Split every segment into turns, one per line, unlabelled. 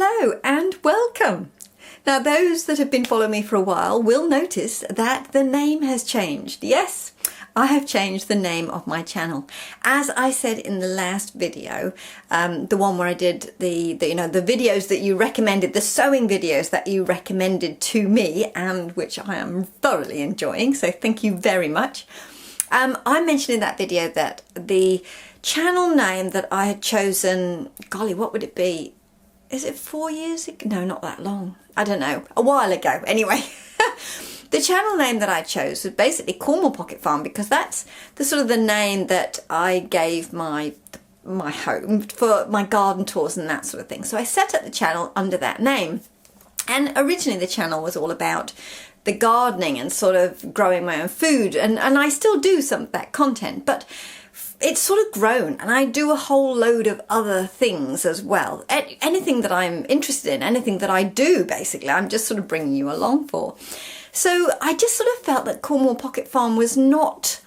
Hello and welcome. Now those that have been following me for a while will notice that the name has changed. Yes, I have changed the name of my channel. As I said in the last video, the one where I did the videos that you recommended, the sewing videos that you recommended to me and which I am thoroughly enjoying, so thank you very much. I mentioned in that video that the channel name that I had chosen, golly, what would it be? Is it 4 years ago? No, not that long. I don't know. A while ago. Anyway, the channel name that I chose was basically Cornwall Pocket Farm because that's the sort of the name that I gave my home for my garden tours and that sort of thing. So I set up the channel under that name. And originally the channel was all about the gardening and sort of growing my own food. And I still do some of that content, but it's sort of grown and I do a whole load of other things as well. Anything that I'm interested in, anything that I do, basically, I'm just sort of bringing you along for. So I just sort of felt that Cornwall Pocket Farm was not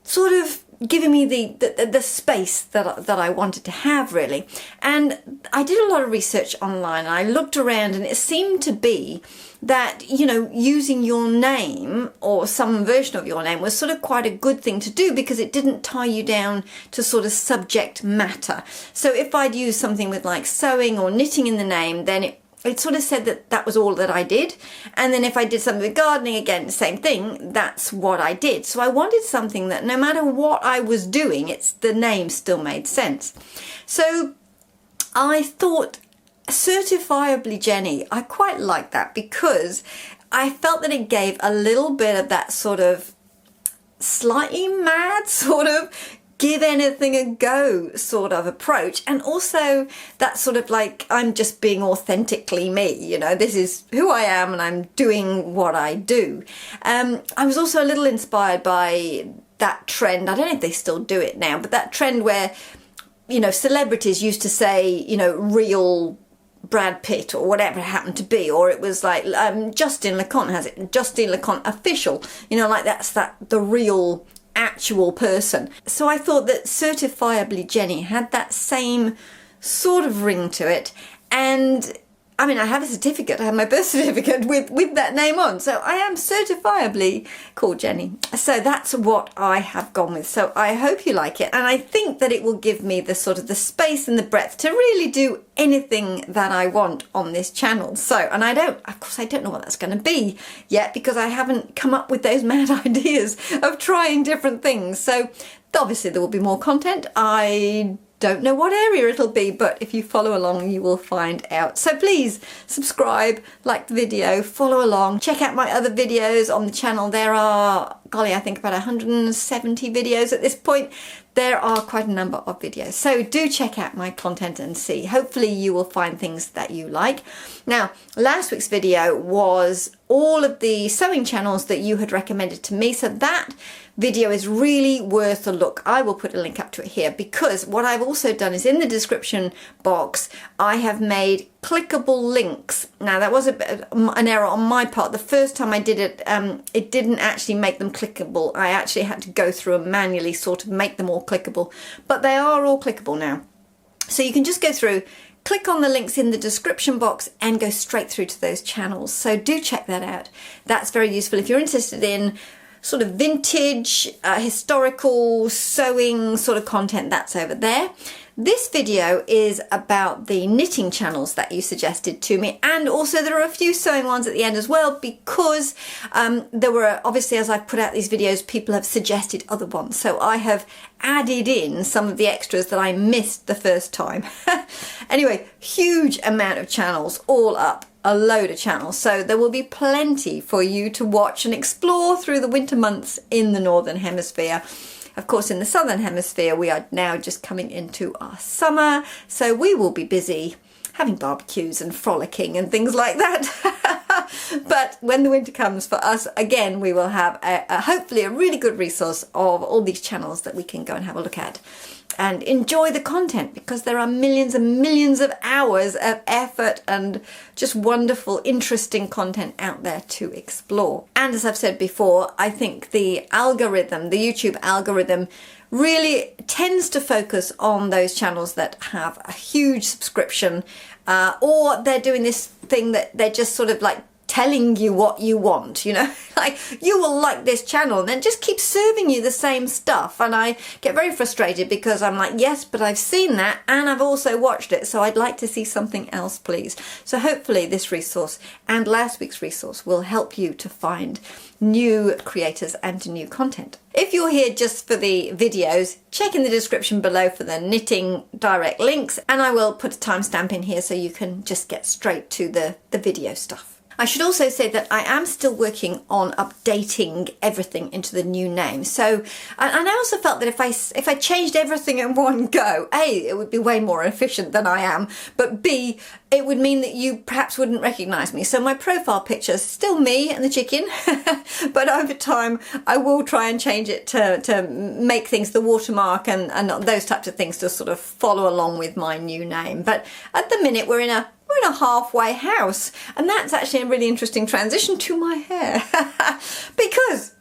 sort of giving me the space that I wanted to have, really. And I did a lot of research online and I looked around and it seemed to be that, you know, using your name or some version of your name was sort of quite a good thing to do because it didn't tie you down to sort of subject matter. So if I'd use something with like sewing or knitting in the name, then it sort of said that that was all that I did. And then if I did something with gardening, again, the same thing, that's what I did. So I wanted something that no matter what I was doing, the name still made sense. So I thought Certifiably Jenny, I quite like that because I felt that it gave a little bit of that sort of slightly mad sort of give anything a go sort of approach, and also that sort of like I'm just being authentically me, you know, this is who I am and I'm doing what I do. I was also a little inspired by that trend, I don't know if they still do it now, but that trend where, you know, celebrities used to say, you know, real Brad Pitt or whatever it happened to be, or it was like Justin LeConte has it, Justin LeConte official, you know, like that's the real actual person. So I thought that Certifiably Jenny had that same sort of ring to it. And I mean, I have a certificate, I have my birth certificate with that name on, so I am certifiably called Jenny. So that's what I have gone with. So I hope you like it, and I think that it will give me the sort of the space and the breadth to really do anything that I want on this channel. So, and of course I don't know what that's going to be yet because I haven't come up with those mad ideas of trying different things. So obviously there will be more content. I don't know what area it'll be, but if you follow along you will find out. So please subscribe, like the video, follow along, check out my other videos on the channel. There are, golly, I think about 170 videos at this point. There are quite a number of videos, so do check out my content and see. Hopefully you will find things that you like. Now, last week's video was all of the sewing channels that you had recommended to me, so that video is really worth a look. I will put a link up to it here because what I've also done is in the description box I have made clickable links. Now that was an error on my part. The first time I did it, it didn't actually make them clickable. I actually had to go through and manually sort of make them all clickable, but they are all clickable now. So you can just go through, click on the links in the description box and go straight through to those channels. So do check that out. That's very useful if you're interested in sort of vintage, historical sewing sort of content. That's over there. This video is about the knitting channels that you suggested to me, and also there are a few sewing ones at the end as well because there were, obviously as I put out these videos, people have suggested other ones, so I have added in some of the extras that I missed the first time. Anyway, huge amount of channels all up, a load of channels, so there will be plenty for you to watch and explore through the winter months in the Northern Hemisphere. Of course, in the Southern Hemisphere, we are now just coming into our summer, so we will be busy having barbecues and frolicking and things like that. But when the winter comes for us, again, we will have hopefully a really good resource of all these channels that we can go and have a look at and enjoy the content, because there are millions and millions of hours of effort and just wonderful, interesting content out there to explore. And as I've said before, I think the algorithm, the YouTube algorithm, really tends to focus on those channels that have a huge subscription or they're doing this thing that they're just sort of like telling you what you want, you know, like you will like this channel, and then just keep serving you the same stuff. And I get very frustrated because I'm like, yes, but I've seen that and I've also watched it, so I'd like to see something else, please. So hopefully this resource and last week's resource will help you to find new creators and new content. If you're here just for the videos, check in the description below for the knitting direct links, and I will put a timestamp in here so you can just get straight to the video stuff. I should also say that I am still working on updating everything into the new name. So, and I also felt that if I changed everything in one go, A, it would be way more efficient than I am, but B, it would mean that you perhaps wouldn't recognise me. So my profile picture is still me and the chicken, but over time I will try and change it to make things, the watermark and those types of things, to sort of follow along with my new name. But at the minute we're in a halfway house, and that's actually a really interesting transition to my hair because,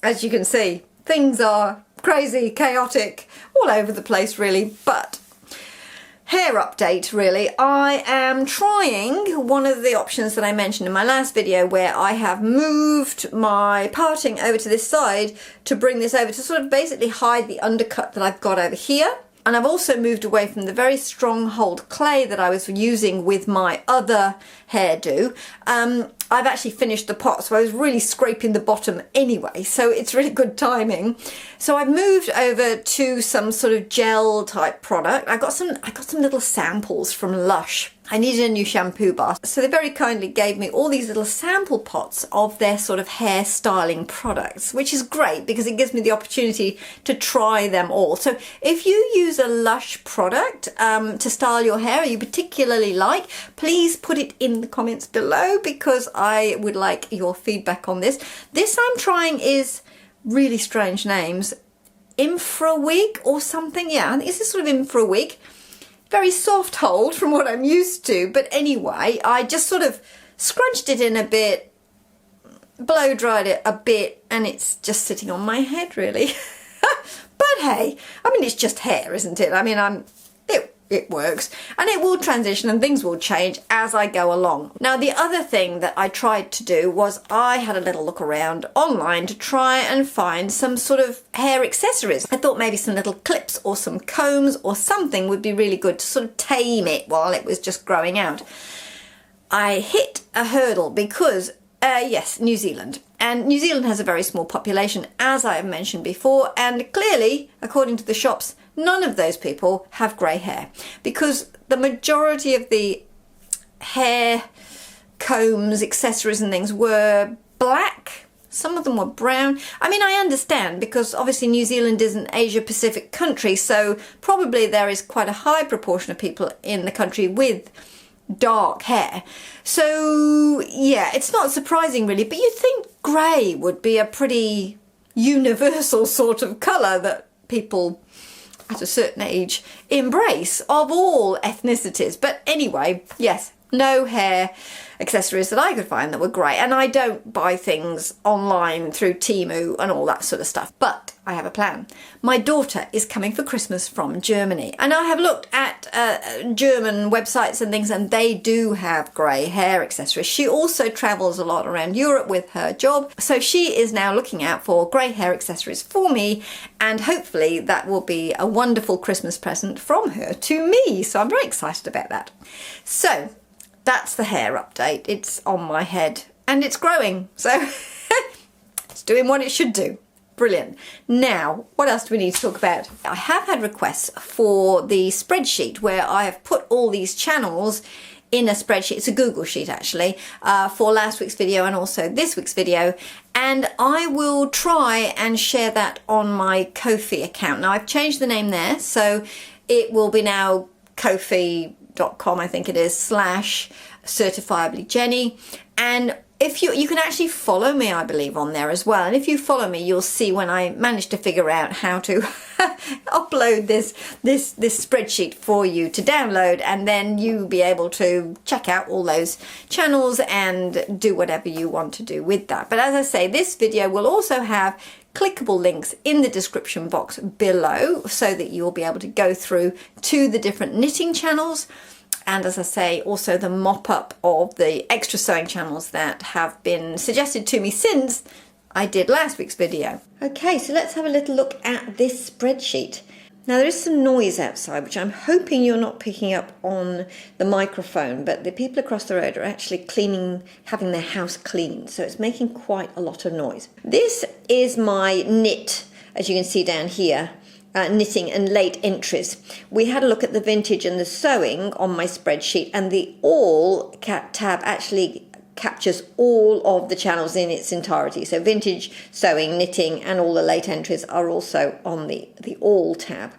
as you can see, things are crazy, chaotic, all over the place really. But hair update really, I am trying one of the options that I mentioned in my last video, where I have moved my parting over to this side to bring this over to sort of basically hide the undercut that I've got over here. And I've also moved away from the very stronghold clay that I was using with my other hairdo. I've actually finished the pot, so I was really scraping the bottom anyway, so it's really good timing. So I've moved over to some sort of gel type product. I got some little samples from Lush. I needed a new shampoo bar, so they very kindly gave me all these little sample pots of their sort of hair styling products, which is great because it gives me the opportunity to try them all. So if you use a Lush product to style your hair you particularly like, please put it in the comments below because I would like your feedback on this. This I'm trying is really strange names. Infrawig or something, yeah, I think this is sort of Infrawig. Very soft hold from what I'm used to, but anyway, I just sort of scrunched it in a bit, blow dried it a bit, and it's just sitting on my head really. But hey, I mean, it's just hair, isn't it? I mean, it works, and it will transition and things will change as I go along. Now, the other thing that I tried to do was I had a little look around online to try and find some sort of hair accessories. I thought maybe some little clips or some combs or something would be really good to sort of tame it while it was just growing out. I hit a hurdle because yes, New Zealand. And New Zealand has a very small population, as I have mentioned before, and clearly, according to the shops, none of those people have grey hair, because the majority of the hair combs, accessories and things were black. Some of them were brown. I mean, I understand because obviously New Zealand is an Asia Pacific country, so probably there is quite a high proportion of people in the country with dark hair. So yeah, it's not surprising really, but you'd think grey would be a pretty universal sort of colour that people at a certain age embrace, of all ethnicities. But anyway, yes, no hair accessories that I could find that were grey, and I don't buy things online through Temu and all that sort of stuff. But I have a plan. My daughter is coming for Christmas from Germany, and I have looked at German websites and things, and they do have grey hair accessories. She also travels a lot around Europe with her job, so she is now looking out for grey hair accessories for me, and hopefully that will be a wonderful Christmas present from her to me. So I'm very excited about that. So that's the hair update. It's on my head and it's growing, so it's doing what it should do. Brilliant. Now, what else do we need to talk about? I have had requests for the spreadsheet where I have put all these channels in a spreadsheet. It's a Google sheet actually, for last week's video and also this week's video, and I will try and share that on my Ko-fi account. Now I've changed the name there, so it will be now Ko-fi.com, I think it is, /certifiably Jenny. And if you can actually follow me, I believe, on there as well. And if you follow me, you'll see when I manage to figure out how to upload this spreadsheet for you to download, and then you'll be able to check out all those channels and do whatever you want to do with that. But as I say, this video will also have clickable links in the description box below so that you'll be able to go through to the different knitting channels. And as I say, also the mop up of the extra sewing channels that have been suggested to me since I did last week's video. Okay, so let's have a little look at this spreadsheet. Now there is some noise outside, which I'm hoping you're not picking up on the microphone, but the people across the road are actually cleaning, having their house cleaned, so it's making quite a lot of noise. This is my knit, as you can see down here. Knitting and late entries. We had a look at the vintage and the sewing on my spreadsheet, and the all tab actually captures all of the channels in its entirety. So vintage, sewing, knitting, and all the late entries are also on the all tab.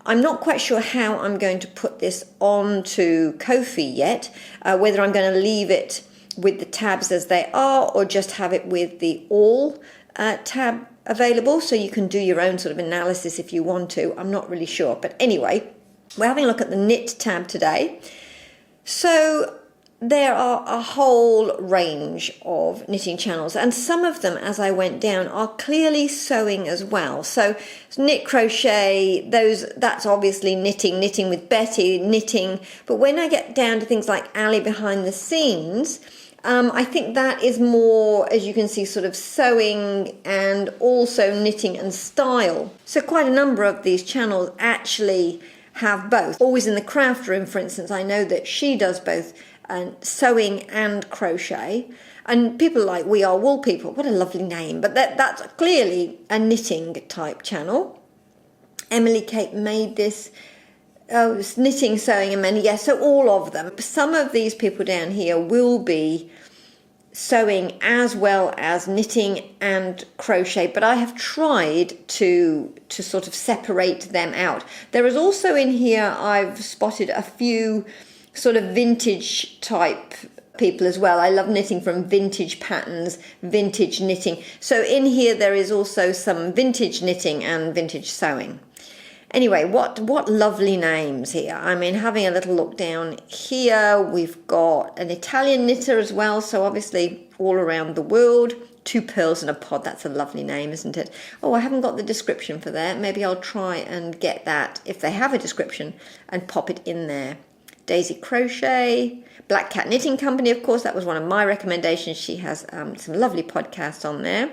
I'm not quite sure how I'm going to put this onto Ko-fi yet, whether I'm going to leave it with the tabs as they are or just have it with the all tab available, so you can do your own sort of analysis if you want to. I'm not really sure, but anyway, we're having a look at the knit tab today. So there are a whole range of knitting channels, and some of them, as I went down, are clearly sewing as well. So knit crochet, that's obviously knitting with Betty, knitting. But when I get down to things like Ali behind the scenes, I think that is more, as you can see, sort of sewing and also knitting and style. So quite a number of these channels actually have both. Always in the craft room, for instance, I know that she does both sewing and crochet. And people like We Are Wool People, what a lovely name, but that's clearly a knitting type channel. Emily Kate made this. Oh, it's knitting, sewing, and many. Yes, so all of them. Some of these people down here will be sewing as well as knitting and crochet, but I have tried to sort of separate them out. There is also in here, I've spotted a few sort of vintage type people as well. I love knitting from vintage patterns, vintage knitting. So in here there is also some vintage knitting and vintage sewing. Anyway, what lovely names here. I mean, having a little look down here, we've got an Italian knitter as well, so obviously all around the world. Two Pearls in a Pod, that's a lovely name, isn't it? Oh, I haven't got the description for that. Maybe I'll try and get that, if they have a description, and pop it in there. Daisy Crochet, Black Cat Knitting Company, of course, that was one of my recommendations. She has some lovely podcasts on there.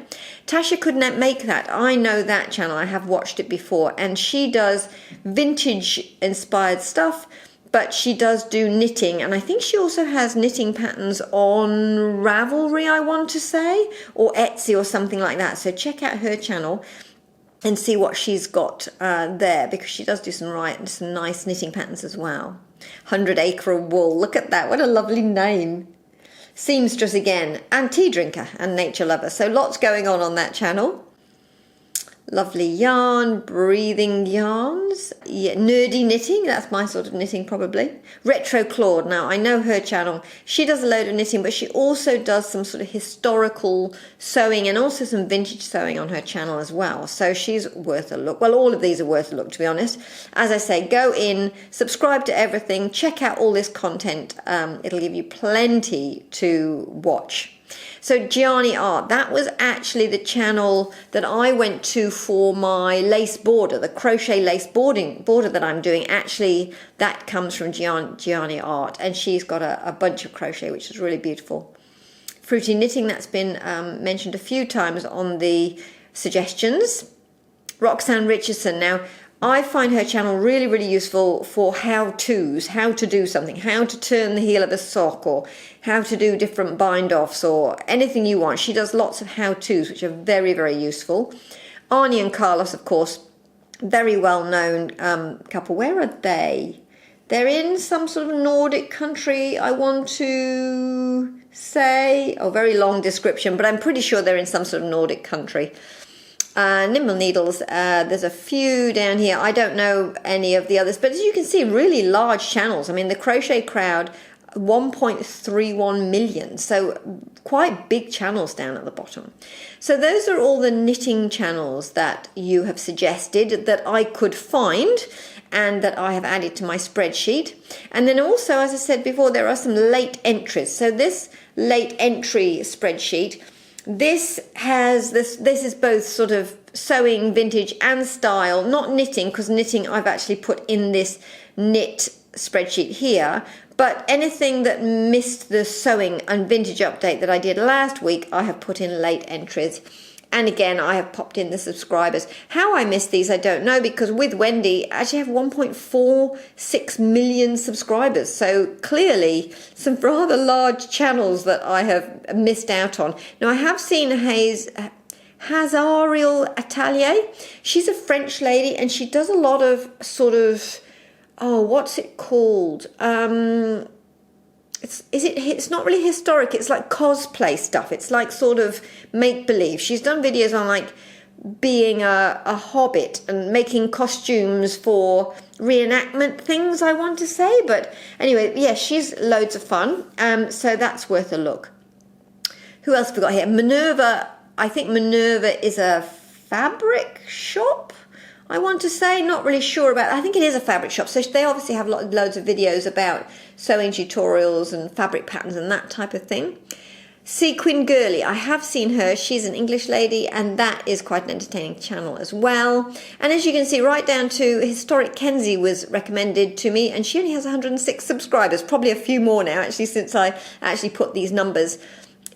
Tasha Could Not Make That. I know that channel. I have watched it before, and she does vintage inspired stuff, but she does do knitting, and I think she also has knitting patterns on Ravelry, I want to say, or Etsy or something like that. So check out her channel and see what she's got there, because she does do some nice knitting patterns as well. 100 Acre of Wool, look at that, what a lovely name. Seamstress again, and tea drinker and nature lover, so lots going on that channel. Lovely yarn, breathing yarns, yeah, nerdy knitting, that's my sort of knitting probably. Retro Claude, now I know her channel, she does a load of knitting, but she also does some sort of historical sewing and also some vintage sewing on her channel as well, so she's worth a look. Well, all of these are worth a look, to be honest. As I say, go in, subscribe to everything, check out all this content, it'll give you plenty to watch. So Gianni Art, that was actually the channel that I went to for my lace border, the crochet lace border that I'm doing. Actually, that comes from Gianni Art, and she's got a bunch of crochet, which is really beautiful. Fruity Knitting, that's been mentioned a few times on the suggestions. Roxanne Richardson, now I find her channel really, really useful for how-tos, how to do something, how to turn the heel of a sock, or how to do different bind-offs, or anything you want. She does lots of how-tos, which are very, very useful. Arnie and Carlos, of course, very well-known couple. Where are they? They're in some sort of Nordic country, I want to say. Oh, very long description, but I'm pretty sure they're in some sort of Nordic country. Nimble Needles, there's a few down here. I don't know any of the others, but as you can see, really large channels. I mean, the Crochet Crowd, 1.31 million, so quite big channels down at the bottom. So those are all the knitting channels that you have suggested that I could find and that I have added to my spreadsheet. And then also, as I said before, there are some late entries. So this late entry spreadsheet, this is both sort of sewing, vintage and style, not knitting, because knitting I've actually put in this knit spreadsheet here, but anything that missed the sewing and vintage update that I did last week, I have put in late entries. And again, I have popped in the subscribers. How I missed these, I don't know, because with Wendy, I actually have 1.46 million subscribers. So clearly some rather large channels that I have missed out on. Now, I have seen Hazariel Atelier. She's a French lady and she does a lot of sort of, oh, what's it called? It's not really historic, it's like cosplay stuff. It's like sort of make-believe. She's done videos on like being a hobbit and making costumes for reenactment things, I want to say. But anyway, yeah, she's loads of fun. So that's worth a look. Who else have we got here? Minerva. I think Minerva is a fabric shop, I want to say. Not really sure about it. I think it is a fabric shop. So they obviously have loads of videos about sewing tutorials and fabric patterns and that type of thing. Sequin Girly, I have seen her. She's an English lady and that is quite an entertaining channel as well. And as you can see, right down to Historic Kenzie was recommended to me and she only has 106 subscribers. Probably a few more now actually since I actually put these numbers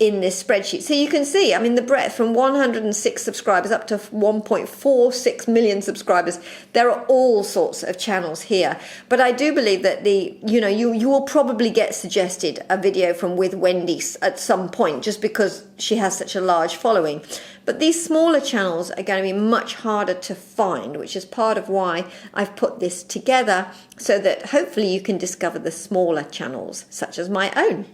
in this spreadsheet. So you can see, I mean, the breadth from 106 subscribers up to 1.46 million subscribers. There are all sorts of channels here. But I do believe that you will probably get suggested a video from With Wendy at some point, just because she has such a large following. But these smaller channels are going to be much harder to find, which is part of why I've put this together, so that hopefully you can discover the smaller channels, such as my own.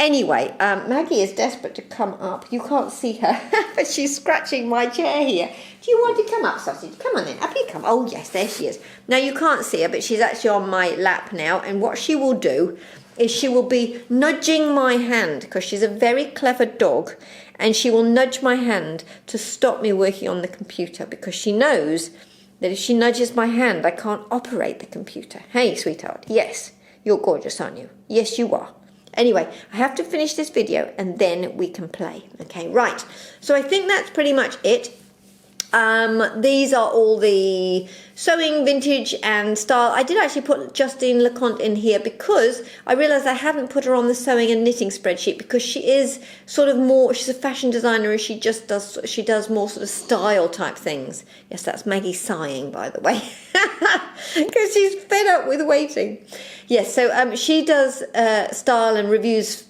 Anyway, Maggie is desperate to come up. You can't see her, but she's scratching my chair here. Do you want to come up, Sausage? Come on then, up you come. Oh yes, there she is. Now you can't see her, but she's actually on my lap now. And what she will do is she will be nudging my hand, because she's a very clever dog. And she will nudge my hand to stop me working on the computer, because she knows that if she nudges my hand, I can't operate the computer. Hey, sweetheart. Yes, you're gorgeous, aren't you? Yes, you are. Anyway, I have to finish this video and then we can play. Okay, right. So I think that's pretty much it. These are all the sewing, vintage and style. I did actually put Justine LeConte in here because I realized I hadn't put her on the sewing and knitting spreadsheet, because she is sort of more, she's a fashion designer and she does more sort of style type things. Yes, that's Maggie sighing, by the way, because she's fed up with waiting. Yes, so she does style and reviews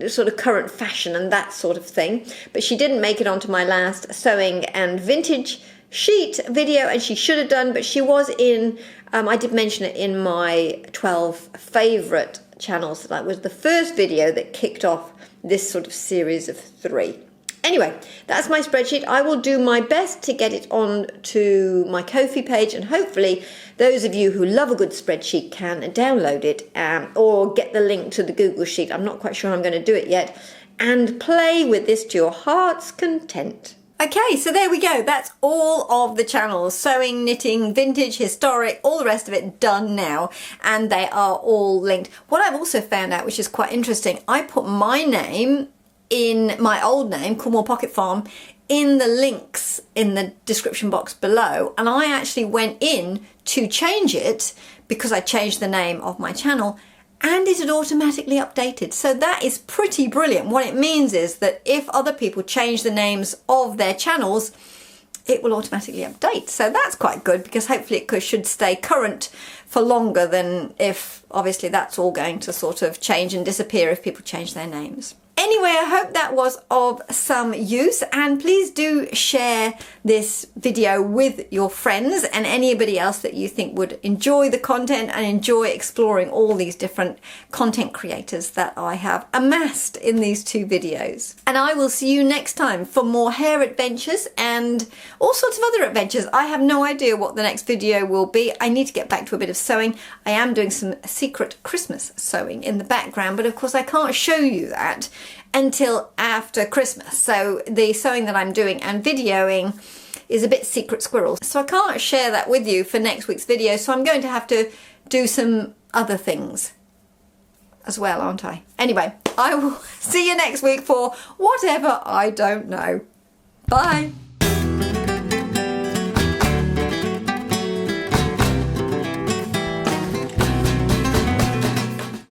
sort of current fashion and that sort of thing, but she didn't make it onto my last sewing and vintage sheet video, and she should have done, but she was in, I did mention it in my 12 favorite channels. That was the first video that kicked off this sort of series of 3. Anyway, that's my spreadsheet. I will do my best to get it on to my Ko-fi page, and hopefully those of you who love a good spreadsheet can download it or get the link to the Google Sheet. I'm not quite sure I'm going to do it yet, and play with this to your heart's content. Okay, so there we go. That's all of the channels. Sewing, knitting, vintage, historic, all the rest of it done now. And they are all linked. What I've also found out, which is quite interesting, I put my name in my old name, Cornwall Pocket Farm, in the links in the description box below, and I actually went in to change it because I changed the name of my channel and it had automatically updated. So that is pretty brilliant. What it means is that if other people change the names of their channels, it will automatically update. So that's quite good, because hopefully it should stay current for longer than if obviously that's all going to sort of change and disappear if people change their names. Anyway, I hope that was of some use, and please do share this video with your friends and anybody else that you think would enjoy the content and enjoy exploring all these different content creators that I have amassed in these 2 videos. And I will see you next time for more hair adventures and all sorts of other adventures. I have no idea what the next video will be. I need to get back to a bit of sewing. I am doing some secret Christmas sewing in the background, but of course I can't show you that until after Christmas. So the sewing that I'm doing and videoing is a bit secret squirrel. So I can't share that with you for next week's video. So I'm going to have to do some other things as well, aren't I? Anyway, I will see you next week for whatever, I don't know. Bye.